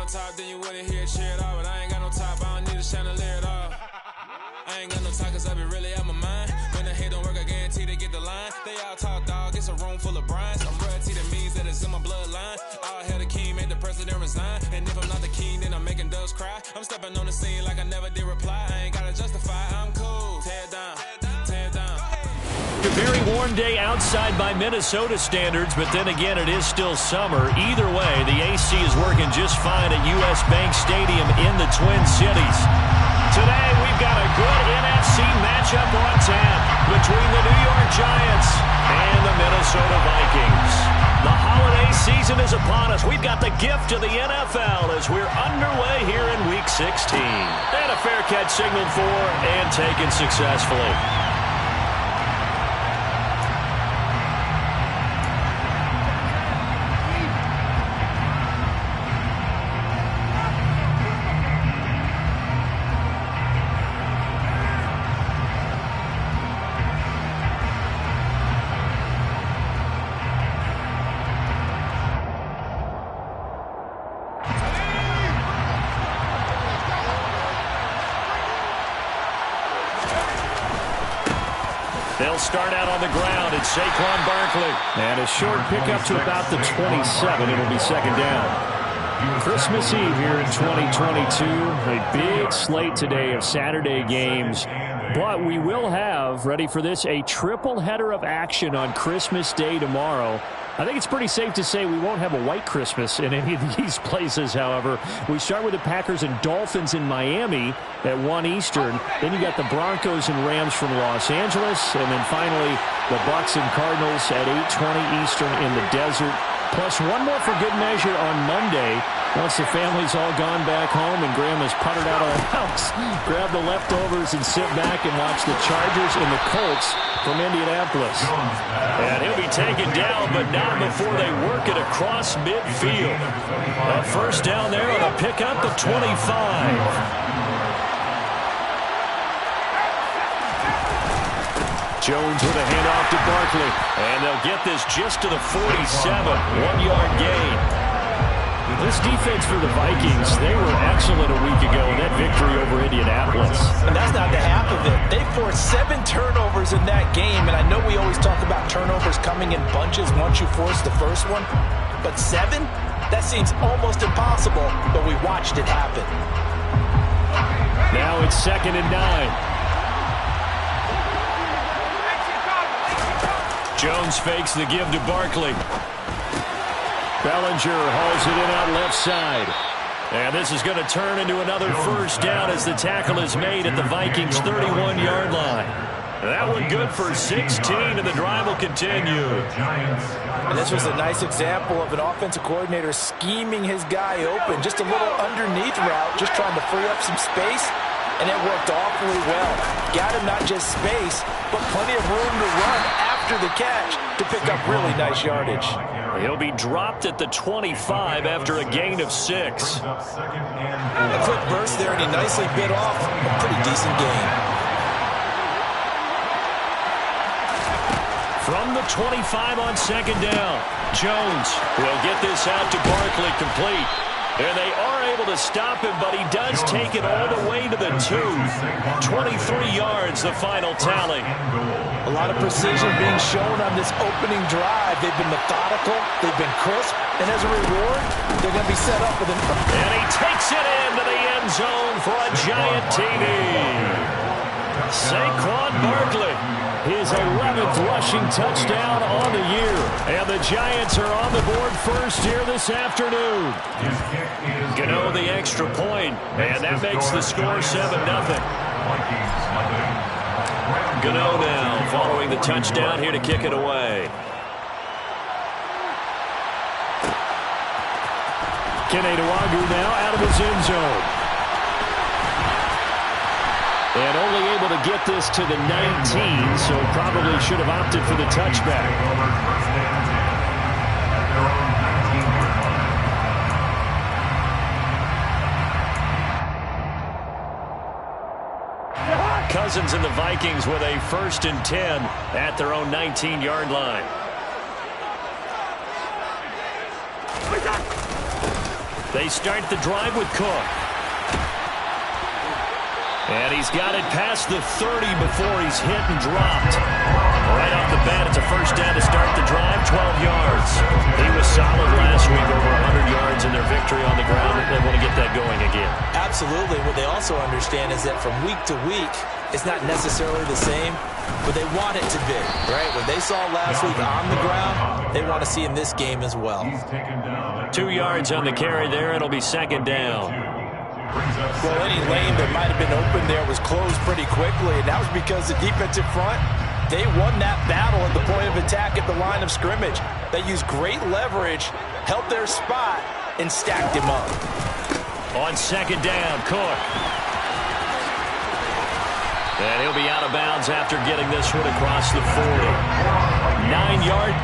on top, then you wouldn't hear cheer at all. But I ain't got no top, I don't need a chandelier at all. I ain't got no talk, cause I be really out my mind. When the hate don't work, I guarantee they get the line. They all talk, dog, it's a room full of brines. I'm royalty, that means that it's in my bloodline. All hell the king, made the president resign. And if I'm not the king, then I'm making doves cry. I'm stepping on the scene like I never did reply. I ain't gotta justify, I'm cool. Tear down, tear down. A very warm day outside by Minnesota standards, but then again, it is still summer. Either way, the AC is working just fine at U.S. Bank Stadium in the Twin Cities. Today, we've got a good NFC matchup on tap between the New York Giants and the Minnesota Vikings. The holiday season is upon us. We've got the gift of the NFL as we're underway here in Week 16. And a fair catch signaled for and taken successfully. They'll start out on the ground. It's Saquon Barkley. And a short pickup to about the 27. It'll be second down. Christmas Eve here in 2022. A big slate today of Saturday games. But we will have, ready for this, a triple header of action on Christmas Day tomorrow. I think it's pretty safe to say we won't have a white Christmas in any of these places, however. We start with the Packers and Dolphins in Miami at 1 Eastern. Then you got the Broncos and Rams from Los Angeles. And then finally, the Bucs and Cardinals at 8:20 Eastern in the desert. Plus one more for good measure on Monday. Once the family's all gone back home and Grandma's puttered out of the house, grab the leftovers and sit back and watch the Chargers and the Colts from Indianapolis. And he'll be taken down, but not before they work it across midfield. A first down there on a pickup of 25. Jones with a handoff to Barkley. And they'll get this just to the 47. 1-yard gain. This defense for the Vikings, they were excellent a week ago in that victory over Indianapolis. And that's not the half of it. They forced 7 turnovers in that game. And I know we always talk about turnovers coming in bunches once you force the first one. But 7? That seems almost impossible. But we watched it happen. Now it's 2nd and 9. Jones fakes the give to Barkley. Bellinger hauls it in out left side. And this is going to turn into another first down as the tackle is made at the Vikings' 31-yard line. That one good for 16, and the drive will continue. And this was a nice example of an offensive coordinator scheming his guy open. Just a little underneath route, just trying to free up some space. And it worked awfully well. Got him not just space, but plenty of room to run after the catch to pick up really nice yardage. He'll be dropped at the 25 after a gain of 6. A quick burst there, and he nicely bit off a pretty decent gain. From the 25 on 2nd down, Jones will get this out to Barkley complete. And they are able to stop him, but he does take it all the way to the 2. 23 yards, the final tally. A lot of precision being shown on this opening drive. They've been methodical, they've been crisp, and as a reward, they're going to be set up with an... And he takes it into the end zone for a giant TD. Saquon Barkley, his 11th rushing touchdown on the year. And the Giants are on the board first here this afternoon. Gano the extra point, and that makes the score 7-0. Gano now following the touchdown here to kick it away. Keneduagu now out of his end zone. And only able to get this to the 19, so probably should have opted for the touchback. Cousins and the Vikings with a 1st and 10 at their own 19-yard line. They start the drive with Cook. And he's got it past the 30 before he's hit and dropped. Right off the bat, it's a first down to start the drive, 12 yards. He was solid last week, over 100 yards in their victory on the ground. They want to get that going again. Absolutely. What they also understand is that from week to week, it's not necessarily the same, but they want it to be, right? What they saw last week on the ground, they want to see in this game as well. 2 yards on the carry there. It'll be second down. Well, any lane that might have been open there was closed pretty quickly, and that was because the defensive front, they won that battle at the point of attack at the line of scrimmage. They used great leverage, held their spot, and stacked him up. On second down, Cook. And he'll be out of bounds after getting this one across the 40. 9-yard.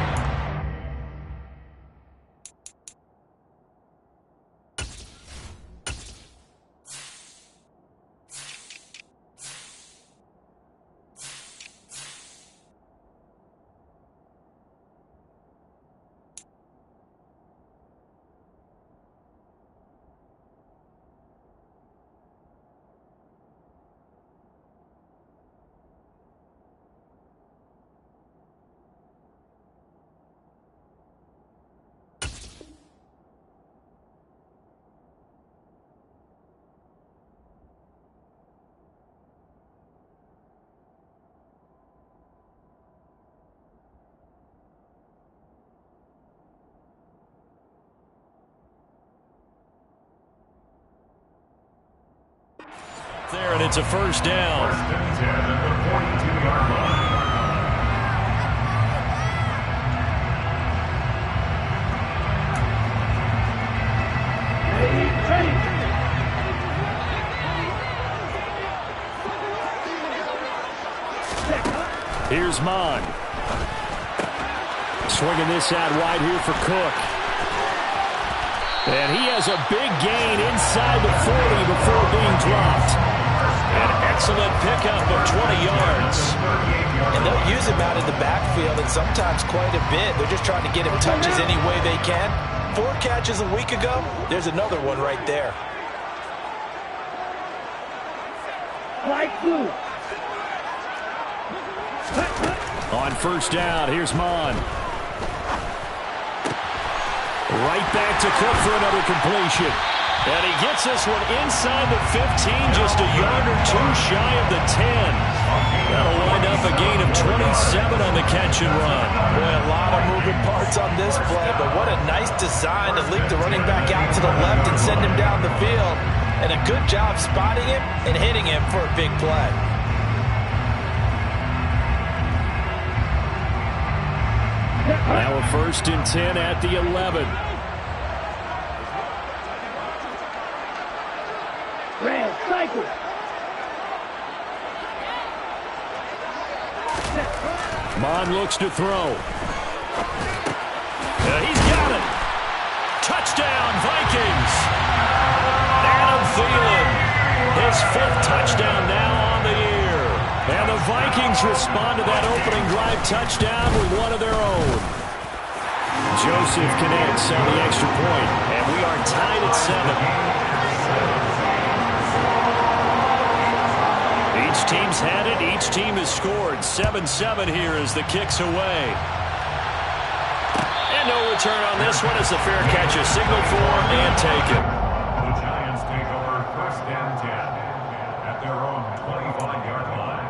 There, and it's a first down. Here's Mon. Swinging this out wide here for Cook. And he has a big gain inside the 40 before being dropped. An excellent pickup of 20 yards. And they'll use him out in the backfield, and sometimes quite a bit. They're just trying to get him touches any way they can. 4 catches a week ago. There's another one right there. On first down, here's Mon. Right back to Cook for another completion. And he gets this one inside the 15, just a yard or two shy of the 10. That'll wind up a gain of 27 on the catch and run. Boy, a lot of moving parts on this play, but what a nice design to leap the running back out to the left and send him down the field. And a good job spotting him and hitting him for a big play. Now a 1st and 10 at the 11. Mon looks to throw. He's got it. Touchdown, Vikings. Adam Thielen, his 5th touchdown now on the year. And the Vikings respond to that opening drive touchdown with one of their own. Joseph connects on the extra point, and we are tied at 7. Each team's had it. Each team has scored. 7-7 here as the kick's away. And no return on this one as the fair catch is signaled for and taken. The Giants take over 1st and 10 at their own 25-yard line.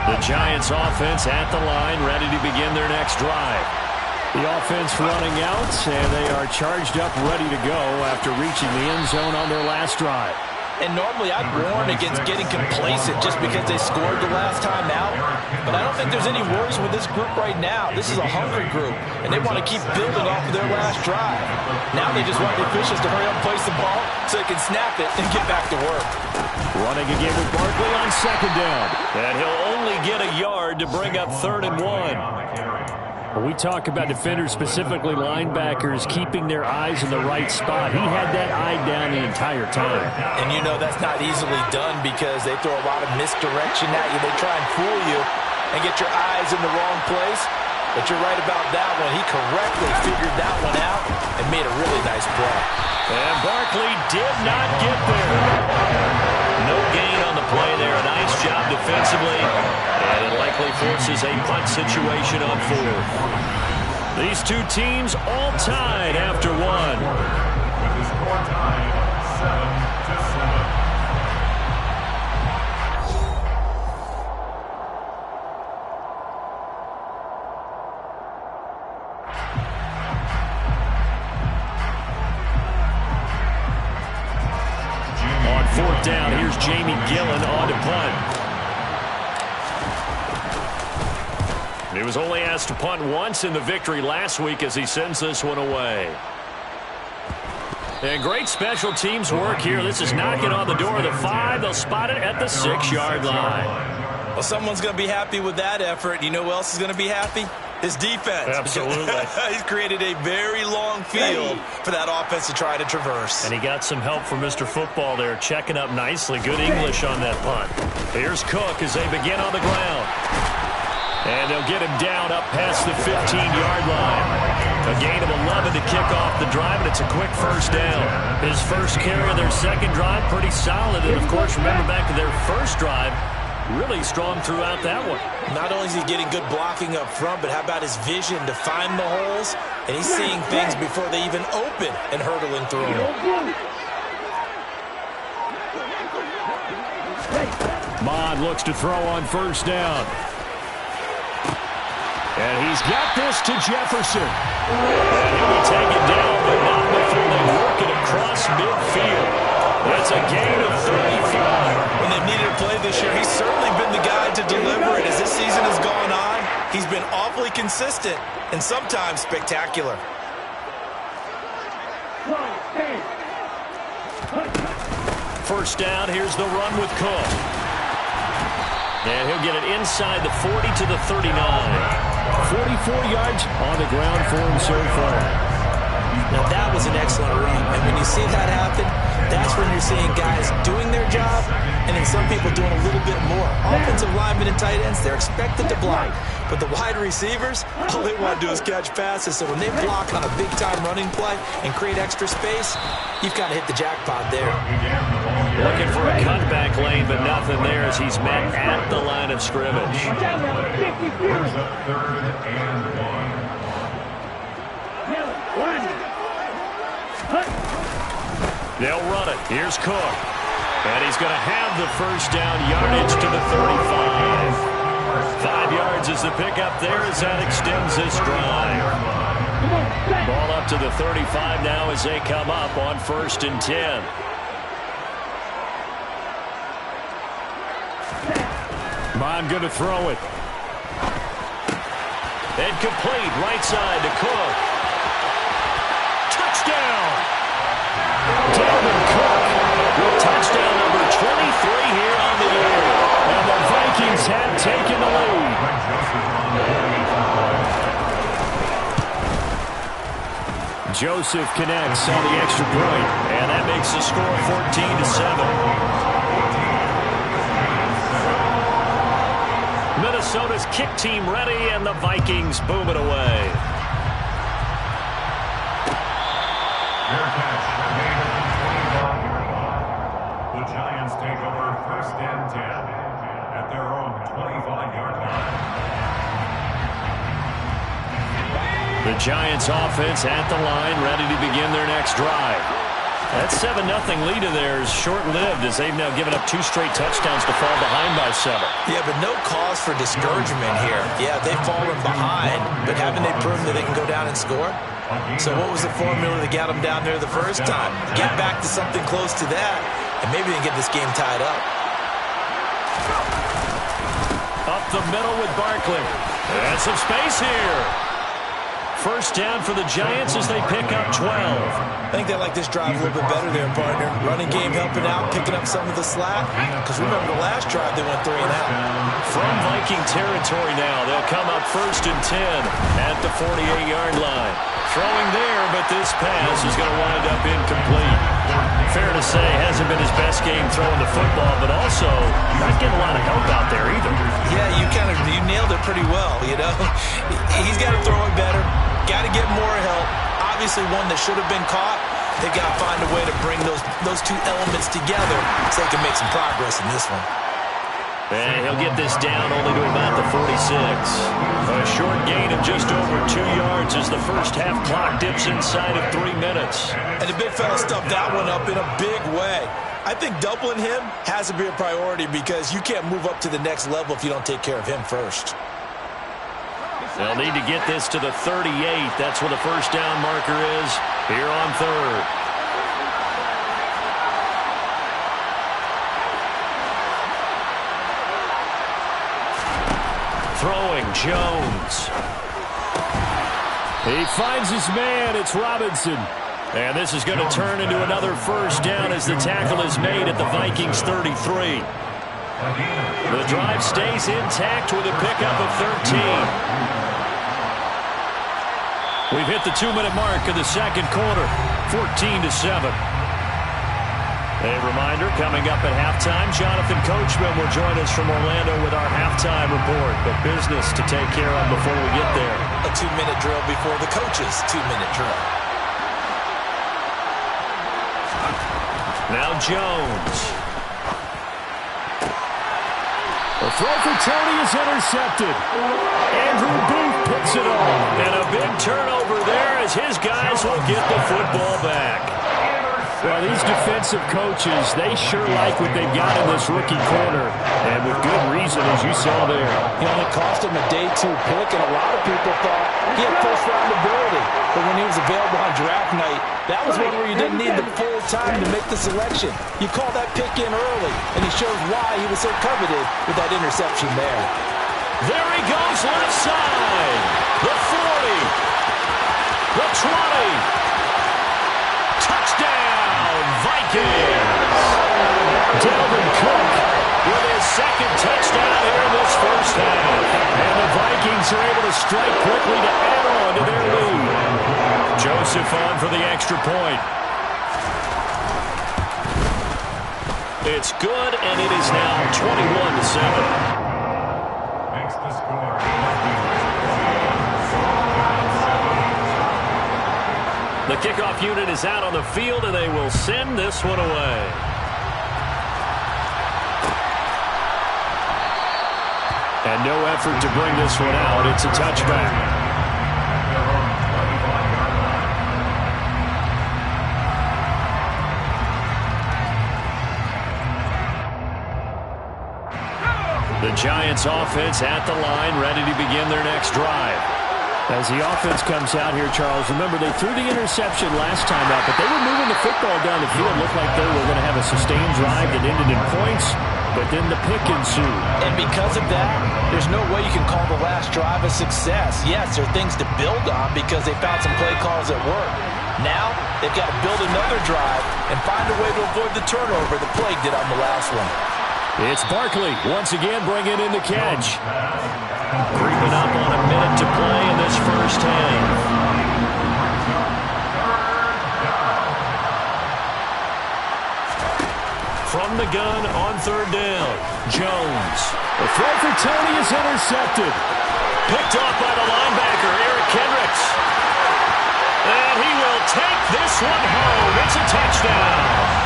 The Giants offense at the line, ready to begin their next drive. The offense running out, and they are charged up, ready to go after reaching the end zone on their last drive. And normally I'd warn against getting complacent just because they scored the last time out. But I don't think there's any worries with this group right now. This is a hungry group, and they want to keep building off of their last drive. Now they just want the officials to hurry up and place the ball so they can snap it and get back to work. Running again with Barkley on 2nd down. And he'll only get a yard to bring up 3rd and 1. When we talk about defenders, specifically linebackers, keeping their eyes in the right spot, he had that eye down the entire time. And you know that's not easily done because they throw a lot of misdirection at you. They try and fool you and get your eyes in the wrong place. But you're right about that one. He correctly figured that one out and made a really nice play. And Barkley did not get there. No gain on the play there. A nice job defensively. And it likely forces a punt situation on fourth. These two teams all tied after one. With the score tied 7-7. On fourth down, here's Jamie Gillen on to punt. He was only asked to punt once in the victory last week as he sends this one away. And great special teams work here. This is knocking on the door of the 5. They'll spot it at the 6-yard line. Well, someone's going to be happy with that effort. You know who else is going to be happy? His defense. Absolutely. He's created a very long field for that offense to try to traverse. And he got some help from Mr. Football there, checking up nicely. Good English on that punt. Here's Cook as they begin on the ground. And they'll get him down up past the 15-yard line. A gain of 11 to kick off the drive, and it's a quick first down. His first carry of their second drive, pretty solid. And, of course, remember back to their first drive, really strong throughout that one. Not only is he getting good blocking up front, but how about his vision to find the holes? And he's seeing things before they even open and hurdling through them. Mond looks to throw on first down. And he's got this to Jefferson. And he'll be taken down, but not before they work it across midfield. That's a gain of 35. When they've needed a play this year, he's certainly been the guy to deliver it. As this season has gone on, he's been awfully consistent and sometimes spectacular. First down, here's the run with Cook. And he'll get it inside the 40 to the 39. 44 yards on the ground for him so far. Now that was an excellent run. And when you see that happen, that's when you're seeing guys doing their job and then some people doing a little bit more. Offensive linemen and tight ends, they're expected to block. But the wide receivers, all they want to do is catch passes. So when they block on a big-time running play and create extra space, you've got to hit the jackpot there. Looking for a cutback lane, but nothing there as he's met at the line of scrimmage. Here's a 3rd and 1. They'll run it. Here's Cook. And he's going to have the first down yardage to the 35. 5 yards is the pickup there as that extends this drive. Ball up to the 35 now as they come up on 1st and 10. Mond going to throw it. And complete right side to Cook. Touchdown! Dalvin Cook with touchdown number 23 here on the year. And the Vikings have taken the lead. Joseph connects on the extra point. And that makes the score 14-7. Minnesota's kick team ready, and the Vikings boom it away. Fair catch, made at the 25-yard line. The Giants take over 1st and 10 at their own 25-yard line. The Giants offense at the line, ready to begin their next drive. That 7-0 lead of theirs short-lived as they've now given up 2 straight touchdowns to fall behind by 7. Yeah, but no cause for discouragement here. Yeah, they've fallen behind, but haven't they proven that they can go down and score? So what was the formula that got them down there the first time? Get back to something close to that, and maybe they can get this game tied up. Up the middle with Barkley. And some space here. first down for the Giants as they pick up 12. I think they like this drive a little bit better there, partner. Running game helping out, picking up some of the slack. Because remember the last drive, they went 3 and out. From Viking territory now, they'll come up 1st and 10 at the 48-yard line. Throwing there, but this pass is going to wind up incomplete. Fair to say, hasn't been his best game throwing the football, but also not getting a lot of help out there either. Yeah, you nailed it pretty well, you know. He's got to throw it better, got to get more help. Obviously one that should have been caught. They've got to find a way to bring those two elements together so they can make some progress in this one. And he'll get this down only to about the 46. A short gain of just over 2 yards as the first half clock dips inside of 3 minutes. And the big fella stuffed that one up in a big way. I think doubling him has to be a priority because you can't move up to the next level if you don't take care of him first. They'll need to get this to the 38. That's where the first down marker is here on 3rd. Throwing, Jones. He finds his man. It's Robinson. And this is going to turn into another first down as the tackle is made at the Vikings 33. The drive stays intact with a pickup of 13. We've hit the 2-minute mark of the second quarter, 14-7. A reminder, coming up at halftime, Jonathan Coachman will join us from Orlando with our halftime report. But business to take care of before we get there. A 2-minute drill before the coach's 2-minute drill. Now Jones. The throw for Tony is intercepted. Andrew Booth picks it up. And a big turnover there as his guys will get the football back. Well, these defensive coaches, they sure like what they've got in this rookie corner. And with good reason, as you saw there. He only cost him a day 2 pick, and a lot of people thought he had first-round ability. But when he was available on draft night, that was one where you didn't need the full time to make the selection. You call that pick in early, and he shows why he was so coveted with that interception there. There he goes, left side. The 40. The 20. Touchdown, Vikings. Dalvin Cook with his second touchdown here in this first half. And the Vikings are able to strike quickly to add on to their lead. Joseph on for the extra point. It's good, and it is now 21-7. Makes the score. The kickoff unit is out on the field, and they will send this one away. And no effort to bring this one out. It's a touchback. The Giants offense at the line, ready to begin their next drive. As the offense comes out here, Charles, remember they threw the interception last time out, but they were moving the football down the field. Looked like they were going to have a sustained drive that ended in points, but then the pick ensued. And because of that, there's no way you can call the last drive a success. Yes, there are things to build on because they found some play calls that work. Now, they've got to build another drive and find a way to avoid the turnover the plague did on the last one. It's Barkley once again bringing in the catch. Creeping up on a minute to play in this first half. From the gun on 3rd down, Jones. The throw for Tony is intercepted. Picked off by the linebacker, Eric Kendricks. And he will take this one home. It's a touchdown.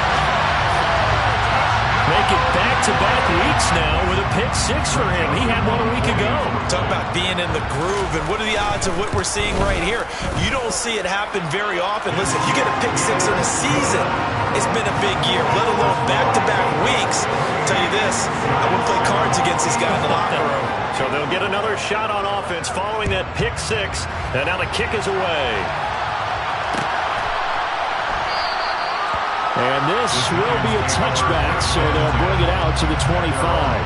Make it back-to-back weeks now with a pick 6 for him. He had one a week ago. Talk about being in the groove, and what are the odds of what we're seeing right here? You don't see it happen very often. Listen, you get a pick 6 in a season, it's been a big year, let alone back-to-back weeks. I'll tell you this, I wouldn't play cards against this guy in the locker room. So they'll get another shot on offense following that pick 6, and now the kick is away. And this will be a touchback, so they'll bring it out to the 25.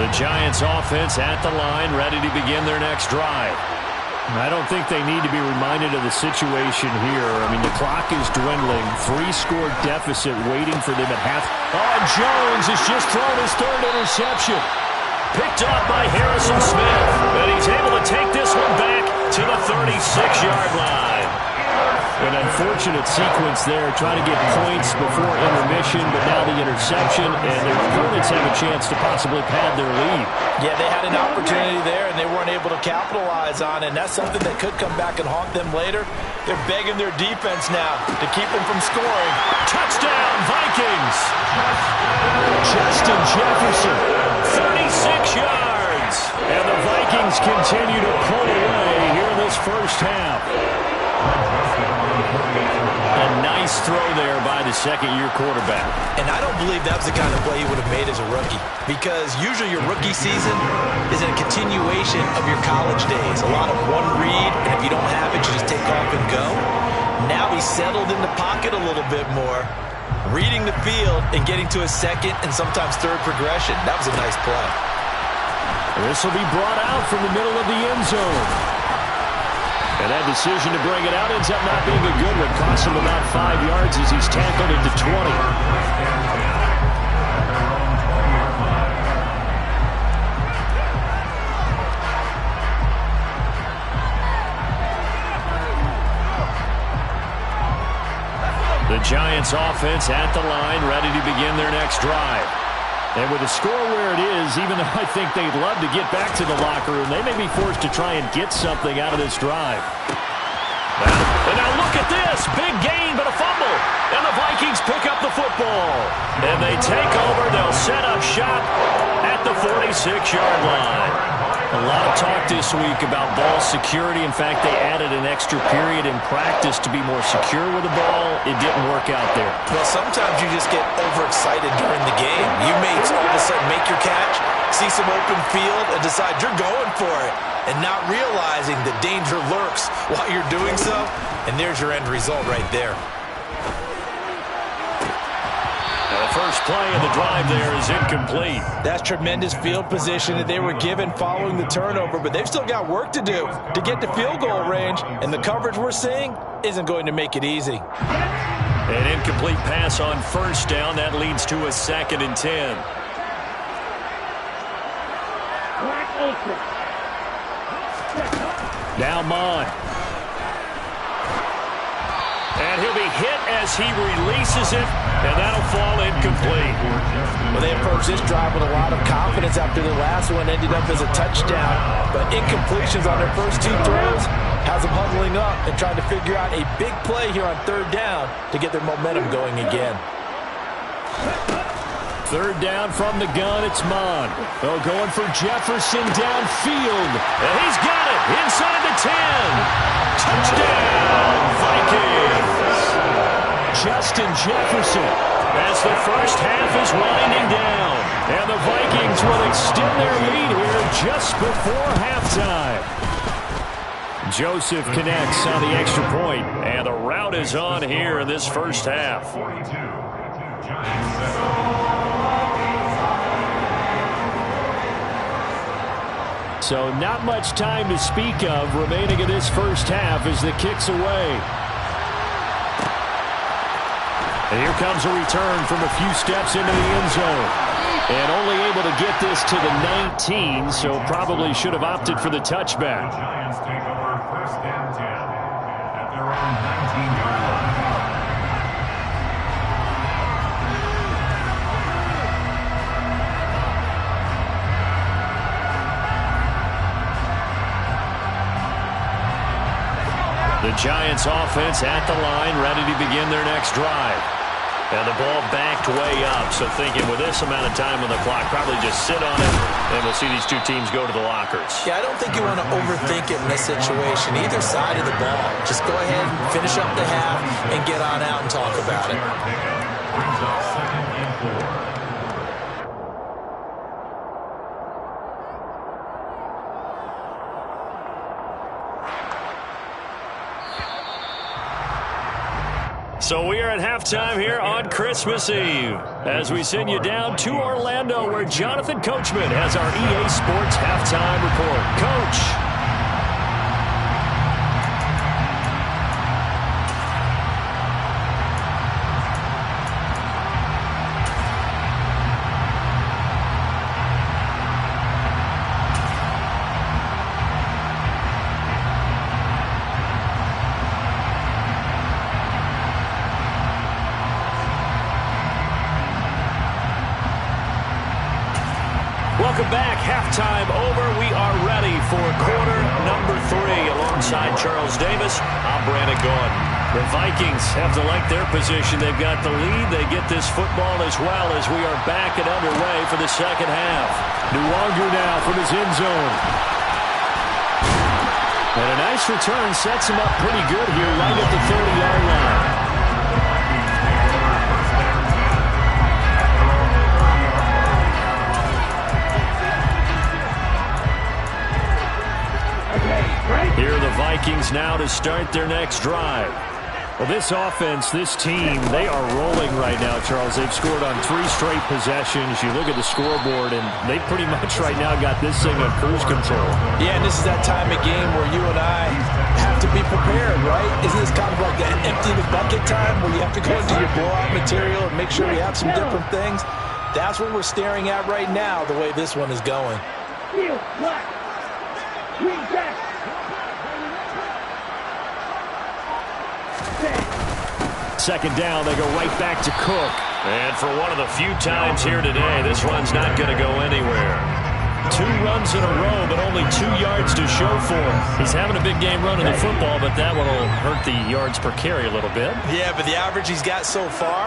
The Giants offense at the line, ready to begin their next drive. I don't think they need to be reminded of the situation here. I mean, the clock is dwindling. 3-score deficit waiting for them at half. Oh, Jones has just thrown his third interception. Picked off by Harrison Smith. And he's able to take this one back to the 36-yard line. An unfortunate sequence there, trying to get points before intermission, but now the interception, and their opponents have a chance to possibly pad their lead. Yeah, they had an opportunity there, and they weren't able to capitalize on it, and that's something that could come back and haunt them later. They're begging their defense now to keep them from scoring. Touchdown, Vikings! Justin Jefferson, 36 yards. And the Vikings continue to pull away here in this first half. A nice throw there by the second-year quarterback. And I don't believe that was the kind of play he would have made as a rookie, because usually your rookie season is a continuation of your college days. A lot of one read, and if you don't have it, you just take off and go. Now he's settled in the pocket a little bit more, reading the field and getting to a second and sometimes third progression. That was a nice play. This will be brought out from the middle of the end zone. And that decision to bring it out ends up not being a good one. Costs him about 5 yards as he's tackled into 20. The Giants offense at the line, ready to begin their next drive. And with the score where it is, even though I think they'd love to get back to the locker room, they may be forced to try and get something out of this drive. And now look at this. Big gain, but a fumble. And the Vikings pick up the football. And they take over. They'll set up shop at the 46-yard line. A lot of talk this week about ball security. In fact, they added an extra period in practice to be more secure with the ball. It didn't work out there. Well, sometimes you just get overexcited during the game. You may all of a sudden make your catch, see some open field, and decide you're going for it, and not realizing the danger lurks while you're doing so. And there's your end result right there. The first play of the drive there is incomplete. That's tremendous field position that they were given following the turnover, but they've still got work to do to get to field goal range, and the coverage we're seeing isn't going to make it easy. An incomplete pass on first down. That leads to a 2nd and 10. Now Mon. And he'll be hit as he releases it, and that'll fall incomplete. Well, they approached this drive with a lot of confidence after the last one ended up as a touchdown. But incompletions on their first 2 throws has them huddling up and trying to figure out a big play here on 3rd down to get their momentum going again. 3rd down from the gun, it's Mon. Oh, going for Jefferson downfield. And he's got it inside the 10. Touchdown, Vikings. Justin Jefferson. As the first half is winding down. And the Vikings will extend their lead here just before halftime. Joseph connects on the extra point. And the route is on here in this first half. So not much time to speak of remaining in this first half as the kick's away. And here comes a return from a few steps into the end zone. And only able to get this to the 19, so probably should have opted for the touchback. The Giants take over 1st and 10 at their own 19-yard line. The Giants offense at the line, ready to begin their next drive. And the ball backed way up, so thinking with this amount of time on the clock, probably just sit on it, and we'll see these 2 teams go to the lockers. Yeah, I don't think you want to overthink it in this situation, either side of the ball. Just go ahead and finish up the half and get on out and talk about it. So we are at halftime here on Christmas Eve as we send you down to Orlando where Jonathan Coachman has our EA Sports halftime report. Coach. Welcome back. Halftime over. We are ready for quarter number 3. Alongside Charles Davis, I'm Brandon Gaudin. The Vikings have to like their position. They've got the lead. They get this football as well as we are back and underway for the second half. Nuwanger now from his end zone. And a nice return sets him up pretty good here right at the 30-yard line. Here are the Vikings now to start their next drive. Well, this offense, this team, they are rolling right now, Charles. They've scored on 3 straight possessions. You look at the scoreboard, and they pretty much right now got this thing on cruise control. Yeah, and this is that time of game where you and I have to be prepared, right? Isn't this kind of like that empty the bucket time where you have to go into your blowout material and make sure you have some different things? That's what we're staring at right now, the way this one is going. Second down, they go right back to Cook. And for one of the few times here today, this run's not going to go anywhere. 2 runs in a row, but only 2 yards to show for him. He's having a big game running the football, but that one will hurt the yards per carry a little bit. Yeah, but the average he's got so far,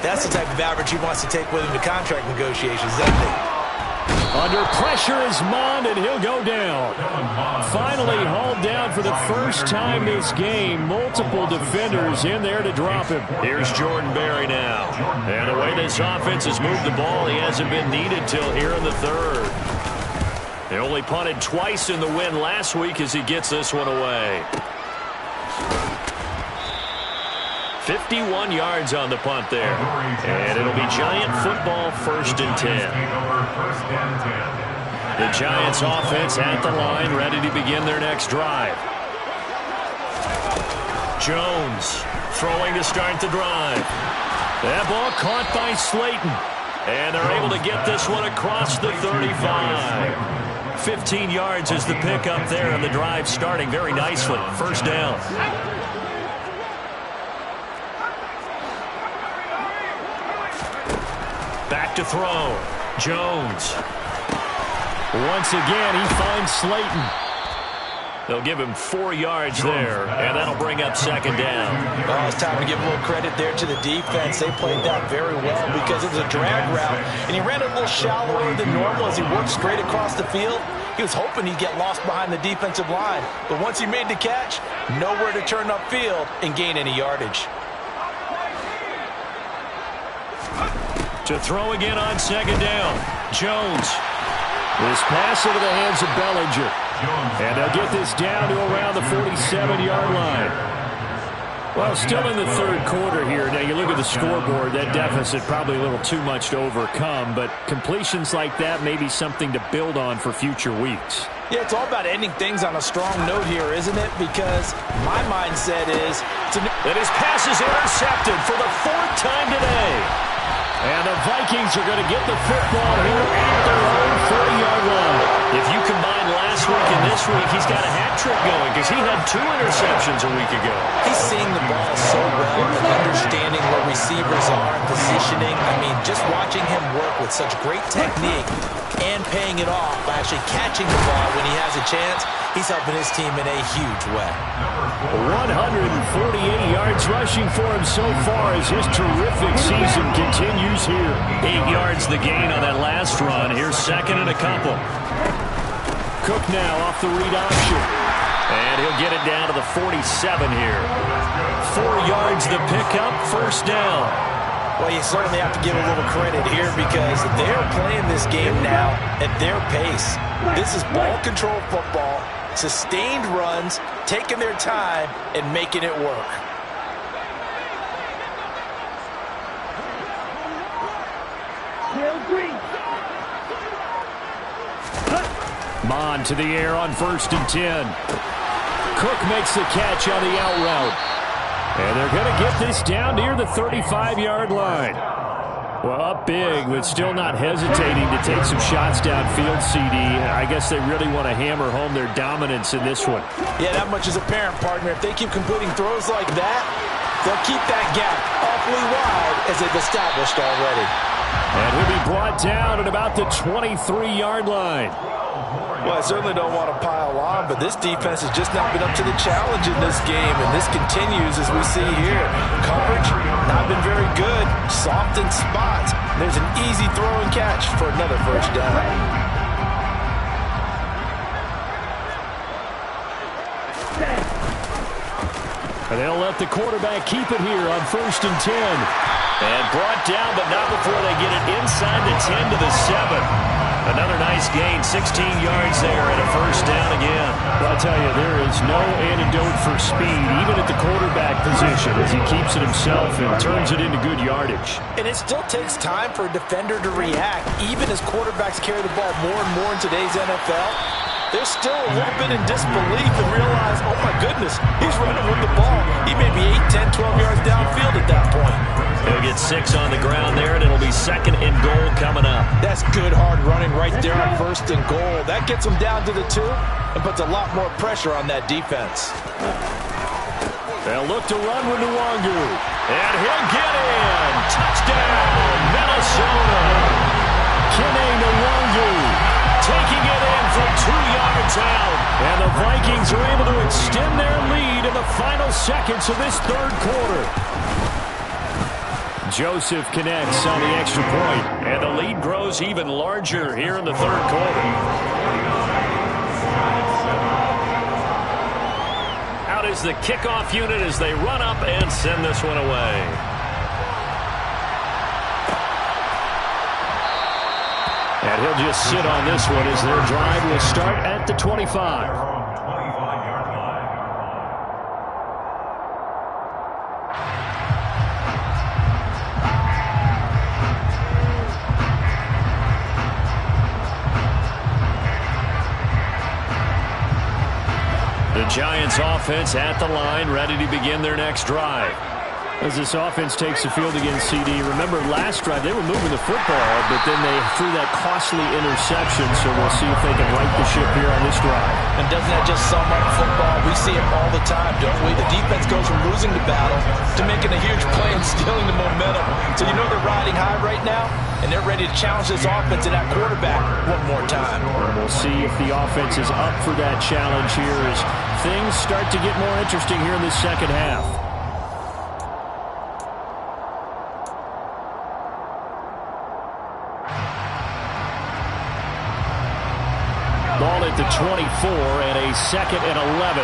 that's the type of average he wants to take with him to contract negotiations, doesn't he? Under pressure is Mond, and he'll go down. Finally hauled down for the first time this game. Multiple defenders in there to drop him. Here's Jordan Berry now. And the way this offense has moved the ball, he hasn't been needed till here in the third. They only punted twice in the win last week as he gets this one away. 51 yards on the punt there. And it'll be Giant football, 1st and 10. The Giants offense at the line, ready to begin their next drive. Jones throwing to start the drive. That ball caught by Slayton. And they're able to get this one across the 35. 15 yards is the pickup there, and the drive starting very nicely. 1st down. Back to throw. Jones. Once again, he finds Slayton. They'll give him 4 yards there, and that'll bring up 2nd down. Oh, it's time to give a little credit there to the defense. They played that very well because it was a drag route, and he ran it a little shallower than normal as he worked straight across the field. He was hoping he'd get lost behind the defensive line, but once he made the catch, nowhere to turn upfield and gain any yardage. To throw again on 2nd down. Jones. This pass into the hands of Bellinger. And they'll get this down to around the 47-yard line. Well, still in the 3rd quarter here. Now, you look at the scoreboard, that deficit probably a little too much to overcome, but completions like that may be something to build on for future weeks. Yeah, it's all about ending things on a strong note here, isn't it? Because my mindset is... that his pass is intercepted for the 4th time today. And the Vikings are going to get the football here at their own 40-yard line. If you combine last week and this week, he's got a hat trick going because he had 2 interceptions a week ago. He's seeing the ball so well and understanding where receivers are, positioning. I mean, just watching him work with such great technique and paying it off by actually catching the ball when he has a chance, he's helping his team in a huge way. 148 yards rushing for him so far as his terrific season continues here. 8 yards the gain on that last run. Here's 2nd and a couple. Cook now off the read option. And he'll get it down to the 47 here. 4 yards the pickup, 1st down. Well, you certainly have to give a little credit here because they're playing this game now at their pace. This is ball control football, sustained runs, taking their time, and making it work. Mon to the air on 1st and 10. Cook makes the catch on the out route. And they're going to get this down near the 35-yard line. Well, up big, but still not hesitating to take some shots downfield, CD. I guess they really want to hammer home their dominance in this one. Yeah, that much is apparent, partner. If they keep completing throws like that, they'll keep that gap awfully wide as they've established already. And he'll be brought down at about the 23-yard line. Well, I certainly don't want to pile on, but this defense has just not been up to the challenge in this game, and this continues as we see here. Coverage, not been very good. Soft in spots. There's an easy throw and catch for another first down. And they'll let the quarterback keep it here on 1st and 10. And brought down, but not before they get it inside the 10 to the 7. Another nice gain, 16 yards there and a first down again. Well, I tell you, there is no antidote for speed, even at the quarterback position, as he keeps it himself and turns it into good yardage. And it still takes time for a defender to react, even as quarterbacks carry the ball more and more in today's NFL. They're still a little bit in disbelief and realize, oh my goodness, he's running with the ball. He may be 8, 10, 12 yards downfield at that point. He'll get 6 on the ground there, and it'll be 2nd and goal coming up. That's good hard running right there on 1st and goal. That gets them down to the 2 and puts a lot more pressure on that defense. They'll look to run with Nwangu. And he'll get in. Touchdown, Minnesota. Kene Nwangu taking it in from 2 yards out. And the Vikings are able to extend their lead in the final seconds of this 3rd quarter. Joseph connects on the extra point. And the lead grows even larger here in the 3rd quarter. Out is the kickoff unit as they run up and send this one away. And he'll just sit on this one as their drive will start at the 25. The Giants offense at the line, ready to begin their next drive. As this offense takes the field against CD, remember last drive they were moving the football, but then they threw that costly interception, so we'll see if they can right the ship here on this drive. And doesn't that just sum up football? We see it all the time, don't we? The defense goes from losing the battle to making a huge play and stealing the momentum. So you know they're riding high right now, and they're ready to challenge this offense and that quarterback one more time. And we'll see if the offense is up for that challenge here as things start to get more interesting here in the second half. Ball at the 24 and a 2nd and 11.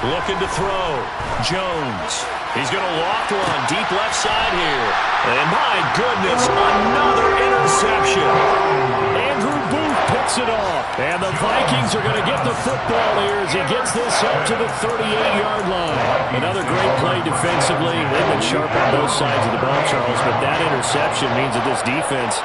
Looking to throw. Jones. He's going to loft one deep left side here. And my goodness, another interception. Andrew Booth picks it off. And the Vikings are going to get the football here as he gets this up to the 38-yard line. Another great play defensively. They've been sharp on both sides of the ball, Charles, but that interception means that this defense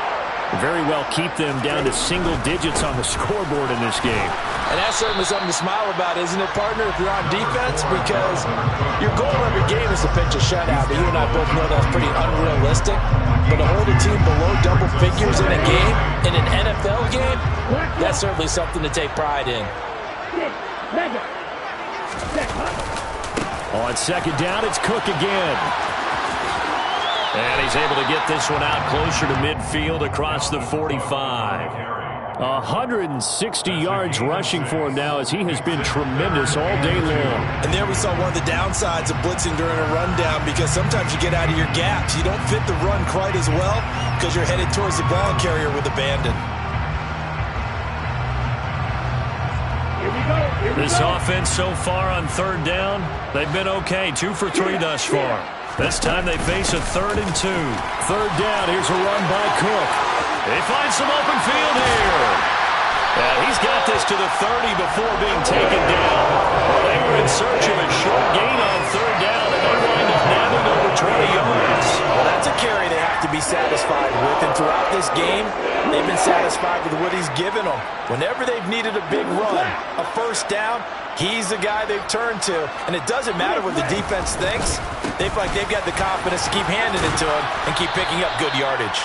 very well keep them down to single digits on the scoreboard in this game. And that's certainly something to smile about, isn't it, partner, if you're on defense? Because your goal every game is to pitch a shutout, but you and I both know that's pretty unrealistic. But to hold a team below double figures in a game, in an NFL game, that's certainly something to take pride in. On 2nd down, it's Cook again. And he's able to get this one out closer to midfield across the 45. 160 yards rushing for him now as he has been tremendous all day long. And there we saw one of the downsides of blitzing during a rundown, because sometimes you get out of your gaps. You don't fit the run quite as well because you're headed towards the ball carrier with abandon. This offense so far on 3rd down, they've been okay. 2 for 3 thus far. This time they face a 3rd and 2. 3rd down, here's a run by Cook. They find some open field here. He's got this to the 30 before being taken down. Well, they were in search of a short gain on 3rd down, and they wind up nabbing over 20 yards. Well, that's a carry they have to be satisfied with. And throughout this game, they've been satisfied with what he's given them. Whenever they've needed a big run, a first down, he's the guy they've turned to. And it doesn't matter what the defense thinks. They feel like they've got the confidence to keep handing it to him and keep picking up good yardage.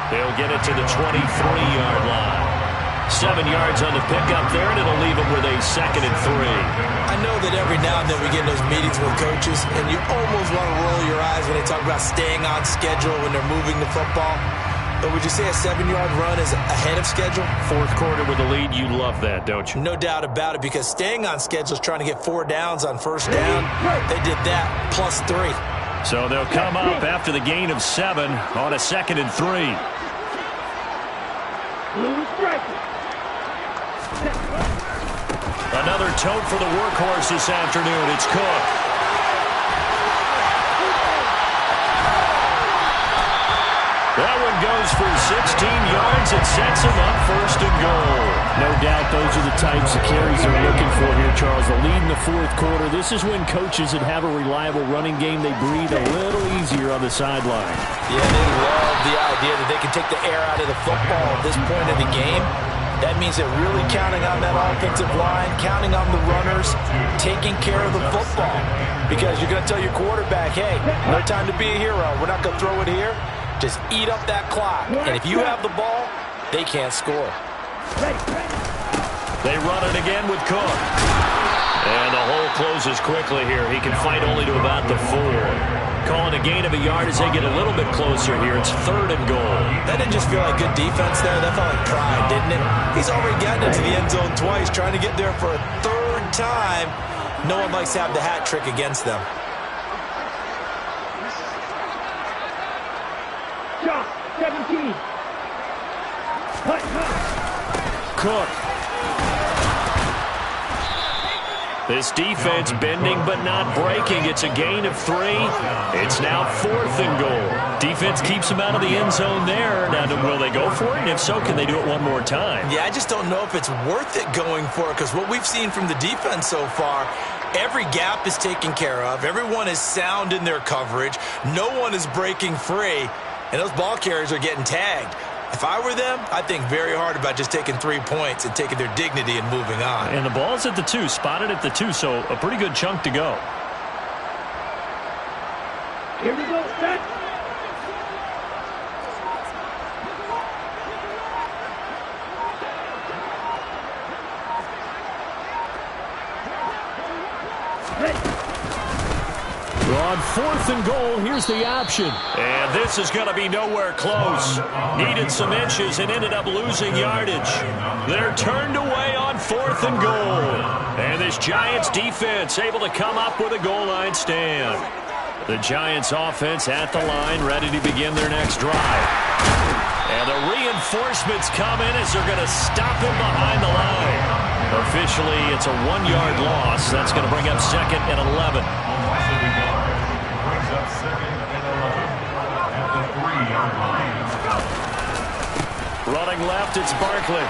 They'll get it to the 23-yard line. 7 yards on the pickup there, and it'll leave them with a 2nd and 3. I know that every now and then we get in those meetings with coaches, and you almost want to roll your eyes when they talk about staying on schedule when they're moving the football. But would you say a 7-yard run is ahead of schedule? Fourth quarter with the lead, you love that, don't you? No doubt about it, because staying on schedule is trying to get 4 downs on first down. They did that, plus 3. So they'll come up after the gain of 7 on a 2nd and 3. Another tote for the workhorse this afternoon. It's Cook. That one goes for 16 yards. It sets him up 1st and goal. No doubt those are the types of carries they're looking for here, Charles. The lead in the 4th quarter. This is when coaches that have a reliable running game, they breathe a little easier on the sideline. Yeah, they love the idea that they can take the air out of the football at this point of the game. That means they're really counting on that offensive line, counting on the runners, taking care of the football. Because you're going to tell your quarterback, hey, no time to be a hero. We're not going to throw it here. Just eat up that clock. And if you have the ball, they can't score. They run it again with Cook. And the hole closes quickly here. He can fight only to about the 4. Calling a gain of a yard as they get a little bit closer here. It's 3rd and goal. That didn't just feel like good defense there. That felt like pride, didn't it? He's already gotten into the end zone twice, trying to get there for a 3rd time. No one likes to have the hat trick against them. Shot, 17. Cook. This defense bending but not breaking. It's a gain of 3. It's now 4th and goal. Defense keeps them out of the end zone there. Now, will they go for it? And if so, can they do it one more time? Yeah, I just don't know if it's worth it going for it, because what we've seen from the defense so far, every gap is taken care of. Everyone is sound in their coverage. No one is breaking free, and those ball carriers are getting tagged. If I were them, I'd think very hard about just taking 3 points and taking their dignity and moving on. And the ball's at the 2, spotted at the 2, so a pretty good chunk to go. Here we go, set. We're on 4th and goal. Here's the option. And this is going to be nowhere close. Needed some inches and ended up losing yardage. They're turned away on 4th and goal. And this Giants defense able to come up with a goal line stand. The Giants offense at the line, ready to begin their next drive. And the reinforcements come in as they're going to stop him behind the line. Officially, it's a 1-yard loss. That's going to bring up 2nd and 11. Brings up 2nd and 11 at the 3-yard line. Running left, it's Barkley.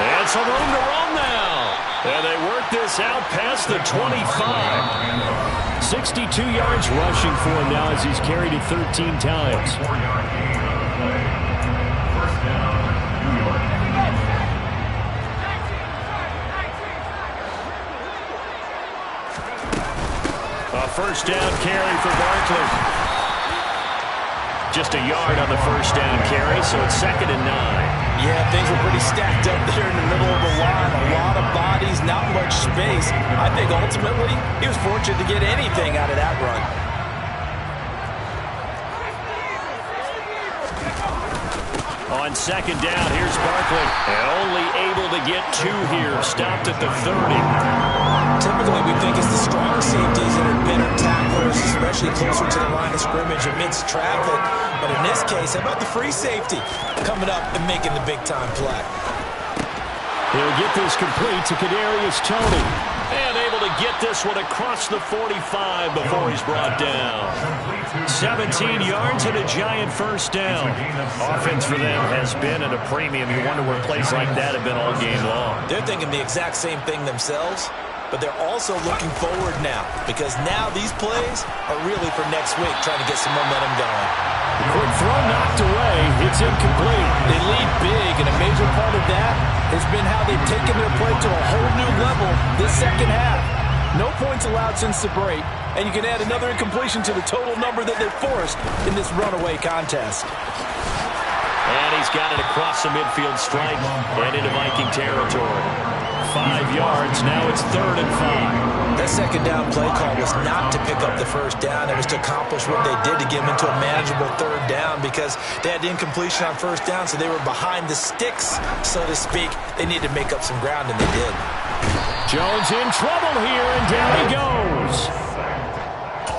And some room to run now. And they work this out past the 25. 62 yards rushing for him now as he's carried it 13 times. 4-yard gain on the play. First down, New York. A first down carry for Barkley. Just a yard on the first down carry, so it's 2nd and 9. Yeah, things were pretty stacked up there in the middle of the line. A lot of bodies, not much space. I think ultimately he was fortunate to get anything out of that run. On 2nd down, here's Barkley. And only able to get 2 here. Stopped at the 30. Typically, we think it's the strong safeties that are better tacklers, especially closer to the line of scrimmage amidst traffic. But in this case, how about the free safety coming up and making the big-time play? He'll get this complete to Kadarius Toney. And able to get this one across the 45 before he's brought down. 17 yards and a Giant first down. Offense for them has been at a premium. You wonder where plays like that have been all game long. They're thinking the exact same thing themselves. but they're also looking forward now because now these plays are really for next week, trying to get some momentum going. Quick throw knocked away. It's incomplete. They lead big, and a major part of that has been how they've taken their play to a whole new level this second half. No points allowed since the break, and you can add another incompletion to the total number that they've forced in this runaway contest. And he's got it across the midfield stripe and into Viking territory. 5 yards, now it's 3rd and 5. That second down play call was not to pick up the first down. It was to accomplish what they did to get them into a manageable 3rd down because they had incompletion on first down, so they were behind the sticks, so to speak. They needed to make up some ground, and they did. Jones in trouble here, and down he goes.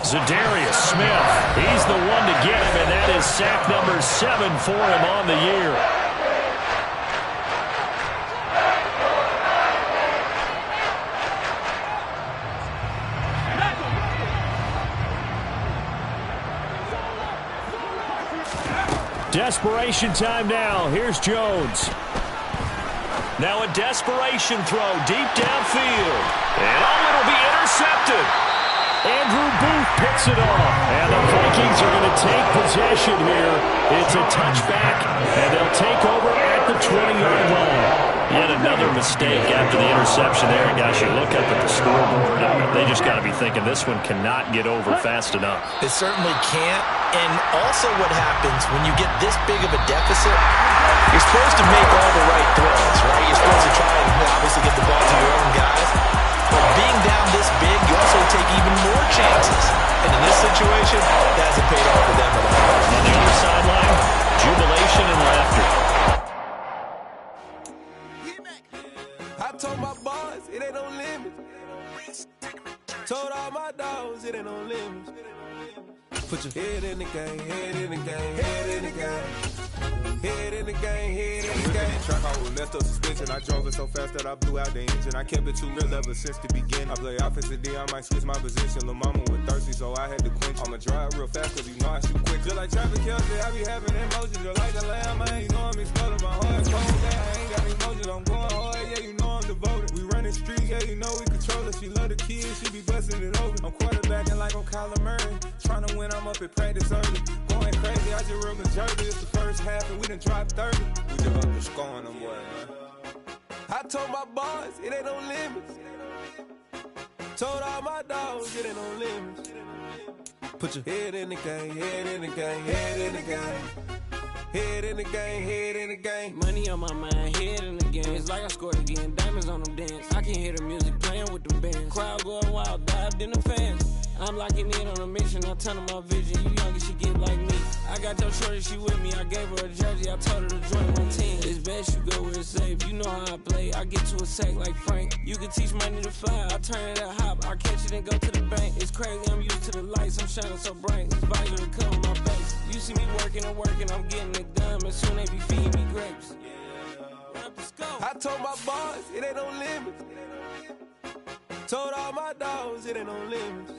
Zadarius Smith, he's the one to get him, and that is sack number 7 for him on the year. Desperation time now. Here's Jones. Now a desperation throw deep downfield. And it'll be intercepted. Andrew Booth picks it off. And the Vikings are going to take possession here. It's a touchback, and they'll take over at the 20-yard line. Yet another mistake after the interception there. And gosh, you look up at the scoreboard. They just got to be thinking this one cannot get over fast enough. It certainly can't. And also what happens when you get this big of a deficit, you're supposed to make all the right throws, right? You're supposed to try and obviously get the ball to your own guys. But being down this big, you also take even more chances. And in this situation, that hasn't paid off for them at all. On the other sideline, jubilation and laughter. I told my boys it ain't no limit. Told all my dogs it ain't no limit. Put your head in the game, head in the game, head in the game. Head in the game, head in the game. Track I was left up suspension. I drove it so fast that I blew out the engine. I kept it too real ever since the beginning. I play offensive D, I might switch my position. Lil' mama was thirsty, so I had to quench. I'ma drive real fast, cause you know I shoot quick. Just like traffic Kelsey, I be having emotions. Just like the lamb, man. You know I'm exploding my heart cold. Yeah, I ain't got emotions, I'm going hard. Yeah, you know I'm devoted. We running streets, yeah, you know we control it. She love the kids, she be busting it over. I'm quarterbacking like I'm Kyler Murray. Trying to win, I'm up at practice early. Going crazy, I just real majority. It's the first half and we done dropped 30. We just underscoring them, boy, man. I told my boys it ain't no limits. Told all my dogs it ain't no limits. Put your head in the game, head in the game, head in the game. Head in the game, head in the game. Money on my mind, head in the game. It's like I scored again, diamonds on them dance. I can hear the music playing with them bands. Crowd going wild, dived in the fans. I'm locking in on a mission, I tell her my vision. You young and she get like me. I got your shorty, she with me. I gave her a jersey, I told her to join my team. It's best you go where it's safe. You know how I play. I get to a sack like Frank. You can teach money to fly. I turn it a hop. I catch it and go to the bank. It's crazy, I'm used to the lights. I'm shining so bright. This visor to cover my face. You see me working and working. I'm getting it done. And soon they be feeding me grapes. I told my boys it ain't no limits. Told all my dogs it ain't no limits.